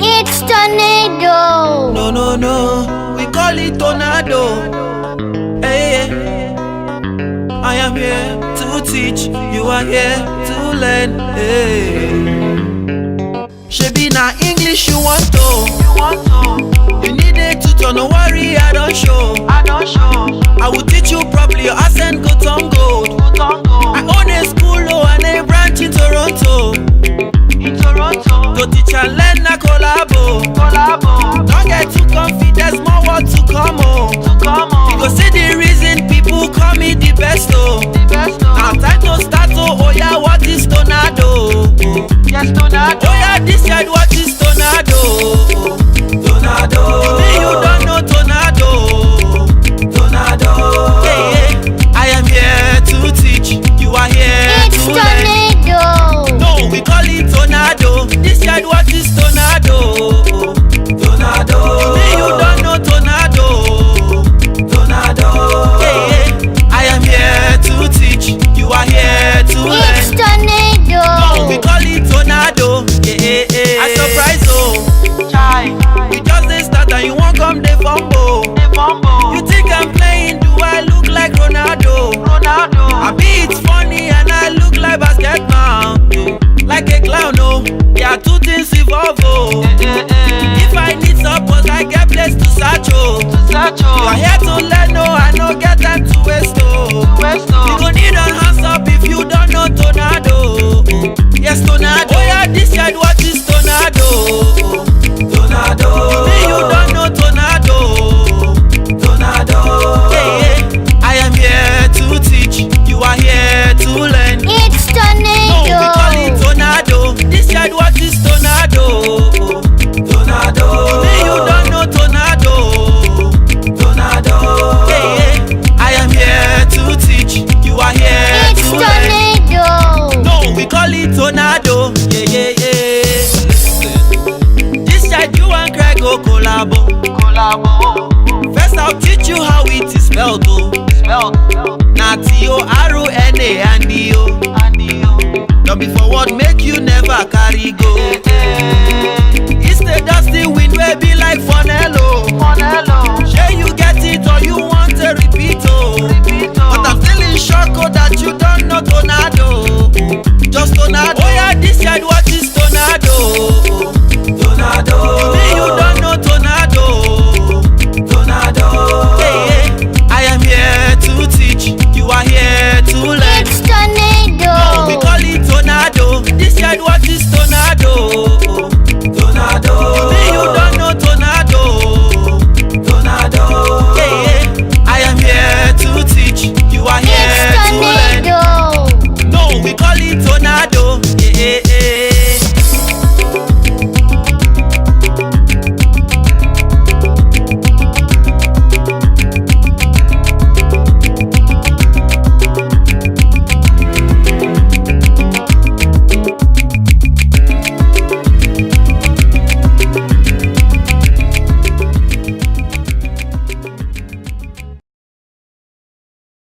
It's tornado. No, no, no, we call it tornado. Hey, I am here to teach, you are here to learn. Hey, shebi na English you want to. You need a tutor, no worry, I don't show. I will teach you properly, your accent go turn gold. I own a school and a branch in Toronto. To teach and learn a collabo. Don't get too confident, there's more work to come on. You go see the reason people call me the best oh. Now time to start oh yeah, what is tornado? Yes, tornado. Oh yeah, this side what is tornado? Tornado. Say you don't know tornado. Tornado. Yeah, I am here to teach, you are here It's to learn. tornado. No, we call it tornado. This side what is tornado? Tornado. Say you don't know tornado. Tornado. Yeah, I am here to teach, you are here to It's learn. tornado. No, we call it tornado. Yeah, I surprise oh. We just dey start and you won't come dey fumble. You think I'm playing? Do I look like Ronaldo? I be it's funny and I look like basketball. Like a clown oh. There are two things involved oh. If I need support, I get place to search oh. You are here to learn oh, I no get time to waste oh. You gon' need an hands up if you don't know tornado. Yes tornado. Oh yeah, this side what is tornado? Tornado. Say you don't know tornado. Tornado. Yeah, I am here to teach, you are here to learn. It's No, we call it tornado. tornado. This side what is tornado? Tornado. Say you don't know tornado. Tornado. Yeah, I am here to teach, you are here It's to learn. tornado. No, we call it tornado. Yeah. This side you and Craig go collabo. First I'll teach you how it is spelled oh. Na T-O-R-O-N-A and D-O. Don't be forward, make you never carry go. It's the dusty wind wey be like funnel. Shey you get it or you want a repeat oh. But I'm still in shock oh that you don't know tornado.